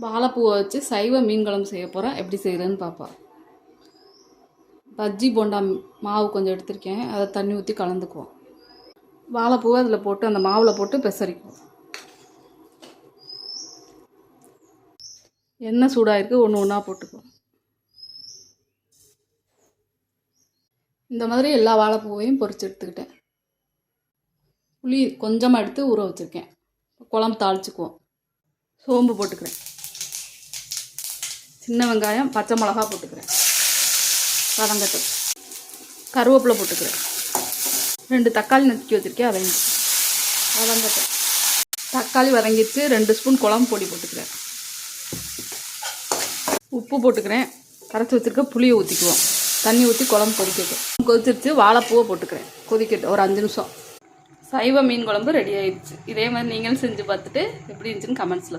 வாழைப்பூவை வச்சு சைவ மீன் குழம்பு செய்ய போகிறேன். எப்படி செய்கிறேன்னு பார்ப்போம். பஜ்ஜி போண்டா மாவு கொஞ்சம் எடுத்திருக்கேன். அதை தண்ணி ஊற்றி கலந்துக்குவோம். வாழைப்பூவை அதில் போட்டு அந்த மாவில் போட்டு பெசரிக்குவோம். எண்ணெய் சூடாயிருக்கு, ஒன்று ஒன்றா போட்டுக்குவோம். இந்த மாதிரி எல்லா வாழைப்பூவையும் பொரிச்சு எடுத்துக்கிட்டேன். புளி கொஞ்சமாக எடுத்து ஊற வச்சுருக்கேன். குழம்பு தாளிச்சுக்குவோம். சோம்பு போட்டுக்கிறேன். சின்ன வெங்காயம், பச்சை மிளகா போட்டுக்கிறேன். வதங்கட்டும். கருவேப்பிலை போட்டுக்கிறேன். 2 தக்காளி நறுக்கி வச்சுருக்கேன், அதை வதங்கட்டும். தக்காளி வதங்கிடுச்சு. 2 ஸ்பூன் குழம்பு பொடி போட்டுக்கிறேன். உப்பு போட்டுக்கிறேன். கரைச்சி வச்சுருக்க புளியை ஊற்றிக்குவோம். தண்ணி ஊற்றி குழம்பு கொதிக்கட்டும். கொதிச்சிருச்சு. வாழைப்பூவை போட்டுக்கிறேன். கொதிக்கட்டும் ஒரு 5 நிமிஷம். சைவ மீன் குழம்பு ரெடி ஆயிடுச்சு. இதே மாதிரி நீங்களும் செஞ்சு பார்த்துட்டு எப்படி இருந்துச்சுன்னு கமெண்ட்ஸில்